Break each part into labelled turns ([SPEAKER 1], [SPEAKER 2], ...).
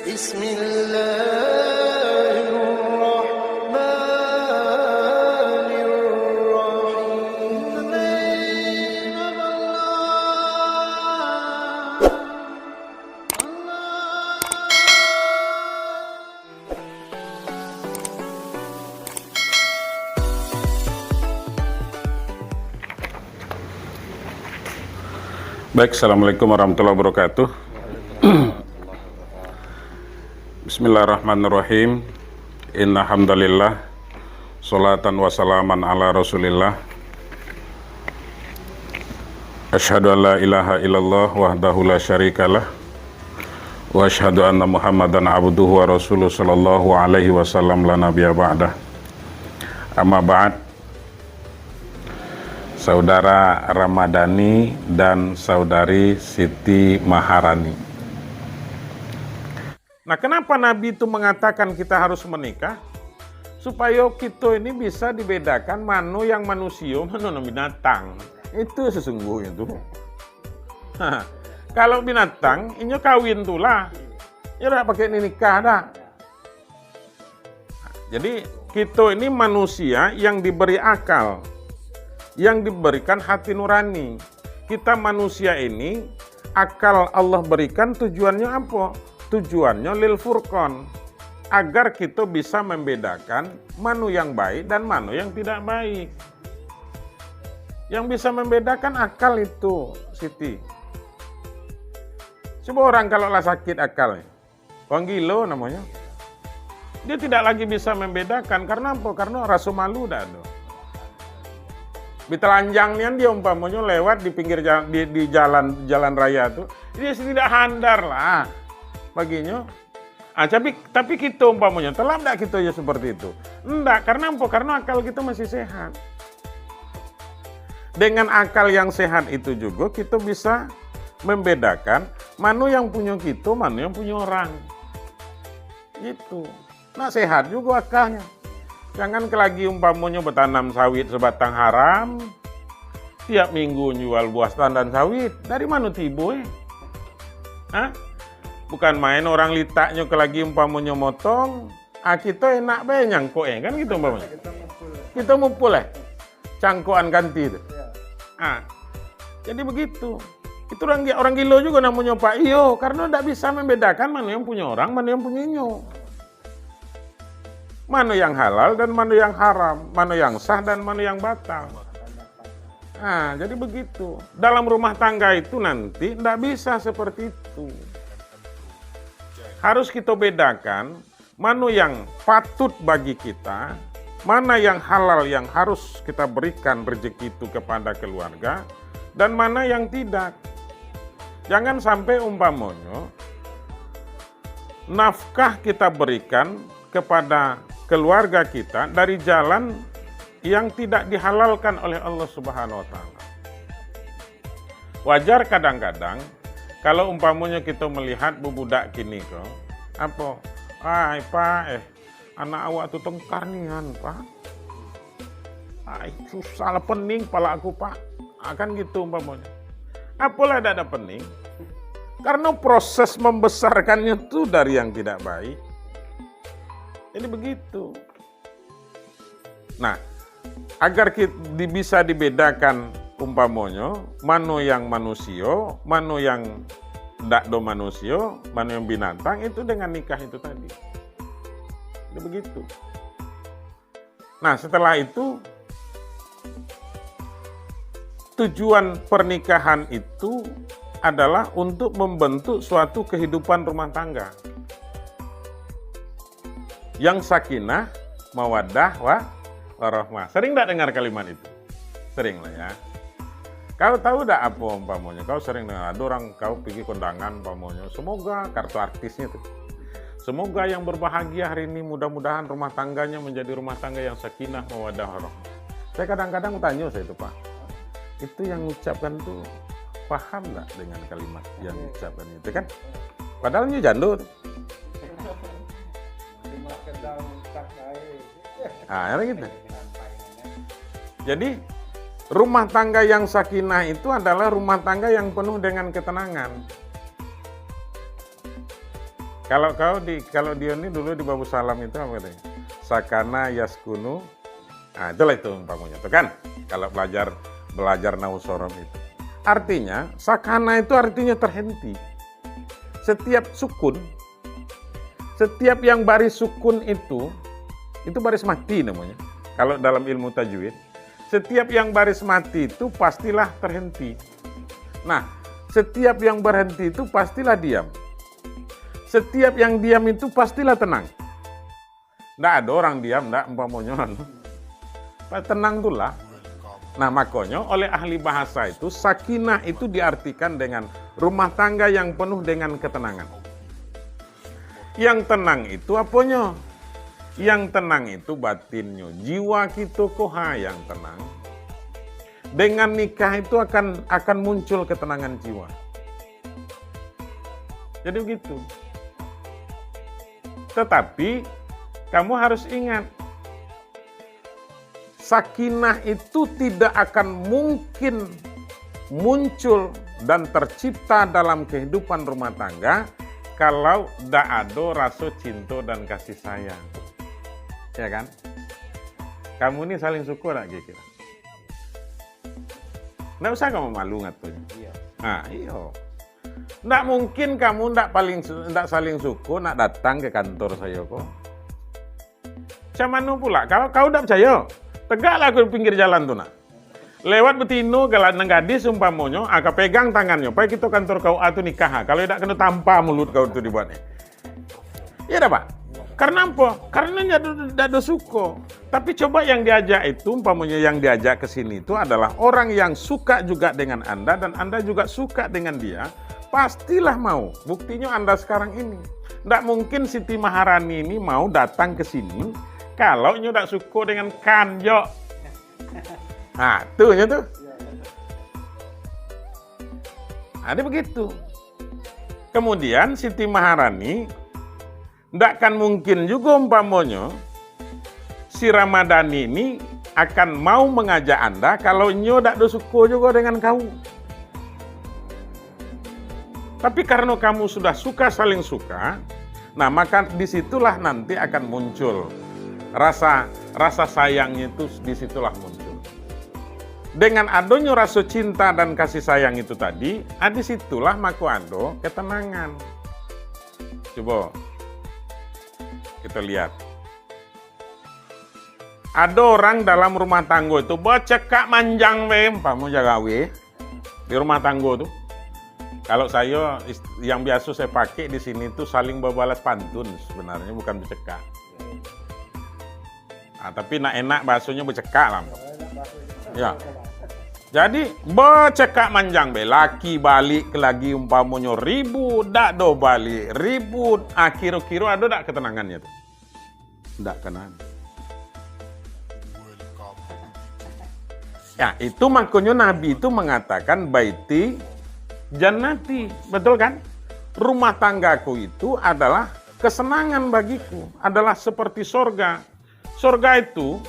[SPEAKER 1] بسم الله الرحمن الرحيم.
[SPEAKER 2] Baik, Assalamualaikum warahmatullahi wabarakatuh. Bismillahirrahmanirrahim. Inna hamdalillah, salatan wa salaman ala rasulillah. Asyhadu an la ilaha illallah wahdahu la syarikalah, wa asyhadu anna muhammadan abduhu wa rasuluh sallallahu alaihi wasallam la nabiyya ba'dah. Amma ba'd. Saudara Ramadhani dan saudari Siti Maharani. Nah, kenapa Nabi itu mengatakan kita harus menikah? Supaya kita ini bisa dibedakan mana yang manusia, mana yang binatang. Itu sesungguhnya tuh. Kalau binatang, ini kawin tuh lah. Ya udah pakai nikah dah. Jadi kita ini manusia yang diberi akal, yang diberikan hati nurani. Kita manusia ini, akal Allah berikan tujuannya apa? Tujuannya lil furqan, agar kita bisa membedakan mana yang baik dan mana yang tidak baik. Yang bisa membedakan akal itu, Siti. Coba orang kalau lah sakit akalnya, orang gila namanya, dia tidak lagi bisa membedakan. Karena apa? Karena rasa malu dah ada. Ditelanjangnya dia umpamanya lewat di pinggir jalan, di jalan raya tuh, dia tidak handar lah baginya. Tapi kita umpamanya telah enggak kita ya seperti itu? Enggak, karena apa? Karena akal kita masih sehat. Dengan akal yang sehat itu juga kita bisa membedakan mana yang punya kita, mana yang punya orang. Gitu. Nah, sehat juga akalnya. Jangan lagi umpamanya bertanam sawit sebatang haram, tiap minggu jual buah tandan sawit. Dari mana tiba Hah? Bukan main orang litaknya lagi umpamanya motong, kita enak bae nyangkok kan gitu umpamanya. Kita mupul cangkokan ganti itu. Jadi begitu. Itu orang gila juga namanya Pak Iyo, karena tidak bisa membedakan mana yang punya orang, mana yang punyanya. Mana yang halal dan mana yang haram, mana yang sah dan mana yang batal. Jadi begitu. Dalam rumah tangga itu nanti tidak bisa seperti itu. Harus kita bedakan mana yang patut bagi kita, mana yang halal yang harus kita berikan rezeki itu kepada keluarga, dan mana yang tidak. Jangan sampai umpamanya nafkah kita berikan kepada keluarga kita dari jalan yang tidak dihalalkan oleh Allah Subhanahu wa taala. Wajar kadang-kadang kalau umpamanya kita melihat budak kini kok, apa? Pak, anak awak tu tengkar nian, Pak. Susah lah pening pala aku, Pak. Akan gitu umpamanya. Apalah ada pening? Karena proses membesarkannya itu dari yang tidak baik. Jadi begitu. Nah, agar bisa dibedakan umpamanya mana yang manusia, mana yang tidak do manusia, mana yang binatang, itu dengan nikah itu tadi. Jadi begitu. Nah, setelah itu tujuan pernikahan itu adalah untuk membentuk suatu kehidupan rumah tangga yang sakinah, mawaddah, warahmah. Sering tidak dengar kalimat itu? Sering lah ya. Kau tahu tak apa umpamanya? Kau sering dengar ada orang kau pergi kondangan umpamanya. Semoga kartu artisnya tuh. Semoga yang berbahagia hari ini, mudah-mudahan rumah tangganya menjadi rumah tangga yang sakinah, mawaddah, warahmah. Saya kadang-kadang tanya saya itu, Pak. Itu yang mengucapkan tuh paham nggak dengan kalimat yang mengucapkan itu kan? Padahal ini jando. Gitu. Jadi rumah tangga yang sakinah itu adalah rumah tangga yang penuh dengan ketenangan. Kalau dia ini dulu di Babu Salam itu apa katanya? Sakana yaskunu. Nah, itulah itu umpamanya tuh kan. Kalau belajar nahwu shorof itu. Artinya, sakana itu artinya terhenti. Setiap sukun, setiap yang baris sukun itu baris mati namanya. Kalau dalam ilmu tajwid, setiap yang baris mati itu pastilah terhenti. Nah, setiap yang berhenti itu pastilah diam. Setiap yang diam itu pastilah tenang. Nggak ada orang diam, nggak umpamanya. Tenang itulah. Nah, makanya oleh ahli bahasa itu, sakinah itu diartikan dengan rumah tangga yang penuh dengan ketenangan. Yang tenang itu apanya? Yang tenang itu batinnya. Jiwa kita koha yang tenang. Dengan nikah itu akan muncul ketenangan jiwa. Jadi begitu. Tetapi kamu harus ingat, sakinah itu tidak akan mungkin muncul dan tercipta dalam kehidupan rumah tangga kalau tidak ada rasa cinta dan kasih sayang. Ya kan? Kamu ini saling syukur gak kira-kira? Nggak usah kamu malu ngatunya. Iya. Nah, iya. Nggak mungkin kamu nggak saling syukur, nggak datang ke kantor saya kok. Cuman pula, kalau kau nggak percaya, tegaklah ke pinggir jalan tuh nak. Lewat betino galanang gadis umpamonyo, agak pegang tangannya, supaya kita kantor kau atau nikah. Kalau tidak kena tampa mulut kau itu dibuatnya. Iya dah Pak. Karena apa? Karena tidak ada suko. Tapi coba yang diajak itu, umpamanya yang diajak ke sini itu adalah orang yang suka juga dengan Anda dan Anda juga suka dengan dia. Pastilah mau. Buktinya Anda sekarang ini. Tidak mungkin Siti Maharani ini mau datang ke sini kalau tidak suka dengan Kanjo. Nah, tuh. Ada begitu. Kemudian Siti Maharani tidak akan mungkin juga umpamanya si Ramadhani ini akan mau mengajak Anda kalau nyo tidak suka juga dengan kau. Tapi karena kamu sudah suka saling suka, nah maka disitulah nanti akan muncul rasa sayangnya itu disitulah muncul. Dengan adanya rasa cinta dan kasih sayang itu tadi, disitulah maka ada ketenangan. Coba kita lihat. Ada orang dalam rumah tangga itu becekak manjang kamu jaga di rumah tangga tuh. Kalau saya yang biasa saya pakai di sini tuh saling berbalas pantun sebenarnya, bukan becekak. Nah, tapi enak bahasanya becekak lah. Ya. Jadi becekak manjang laki balik lagi umpamanya ribut, dak do balik ribut, kira-kira ada dak ketenangannya tuh? Ndak kenal. Ya, itu makanya Nabi itu mengatakan baiti jannati, betul kan? Rumah tanggaku itu adalah kesenangan bagiku, adalah seperti sorga. Sorga itu,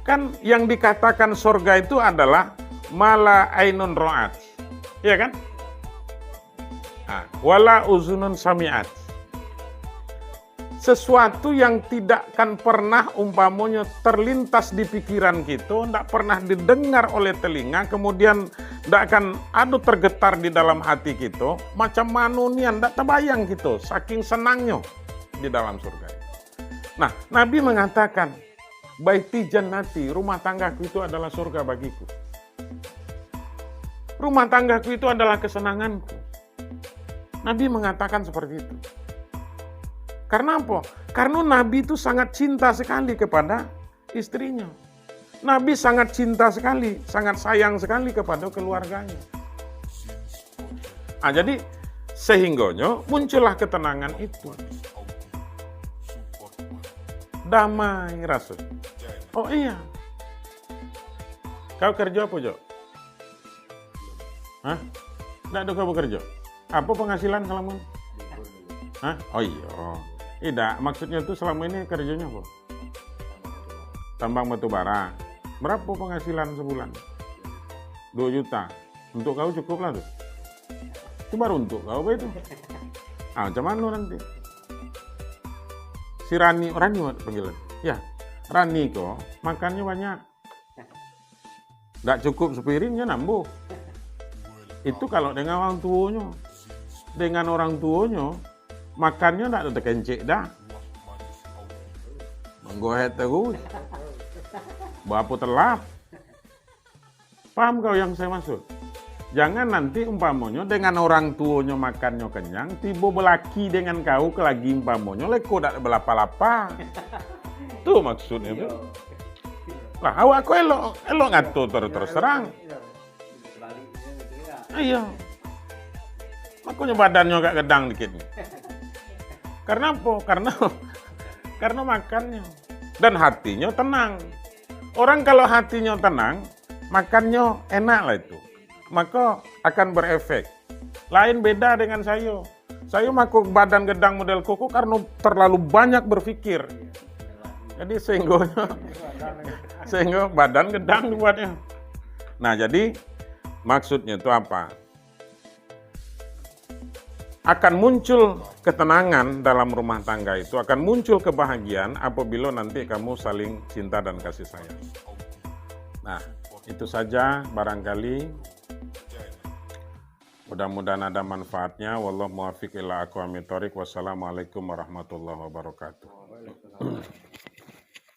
[SPEAKER 2] kan yang dikatakan sorga itu adalah mala ainun ro'at, ya kan? Wala uzunun sami'at. Sesuatu yang tidak akan pernah umpamanya terlintas di pikiran kita, tidak pernah didengar oleh telinga, kemudian tidak akan ada tergetar di dalam hati kita, macam manusia tidak terbayang kita, saking senangnya di dalam surga. Nah, Nabi mengatakan, baiti jannati, rumah tanggaku itu adalah surga bagiku. Rumah tanggaku itu adalah kesenanganku. Nabi mengatakan seperti itu. Karena apa? Karena Nabi itu sangat cinta sekali kepada istrinya. Nabi sangat cinta sekali, sangat sayang sekali kepada keluarganya. Jadi sehingganya muncullah ketenangan itu. Damai rasa. Oh iya. Kau kerja apa, Jo? Hah? Nggak ada kau bekerja? Apa penghasilan selama ini? Hah? Oh iya. Tidak, maksudnya itu selama ini kerjanya apa? Tambang batu bara. Berapa penghasilan sebulan? 2 juta. Untuk kau cukup lah tuh. Itu baru untuk kau apa itu? Macam mana nanti? Si Rani panggilan. Ya, Rani kok makannya banyak. Nggak cukup sepiringnya nambah. Itu kalau dengan orang tuanya. Dengan orang tuanya, makannya nggak ada kencik dah. Menggohet terus. Bapak telap. Paham kau yang saya maksud? Jangan nanti umpamanya dengan orang tuanya makannya kenyang, tiba belaki dengan kau ke lagi umpamanya leko dak belapa-lapa. Tuh maksudnya tuh. Lah awak kau elok ngatur terus terang. Iya. Makanya badannya agak gedang dikit. Karena apa? Karena makannya dan hatinya tenang. Orang kalau hatinya tenang, makannya enak lah itu. Maka akan berefek. Lain beda dengan saya. Saya makan badan gedang model koko karena terlalu banyak berpikir. Jadi sehingga badan gedang dibuatnya. Nah jadi maksudnya itu apa? Akan muncul ketenangan dalam rumah tangga itu, akan muncul kebahagiaan apabila nanti kamu saling cinta dan kasih sayang. Nah, itu saja barangkali. Mudah-mudahan ada manfaatnya. Wallahu muwaffiq ila aqwamit thoriq. Wassalamualaikum warahmatullahi wabarakatuh.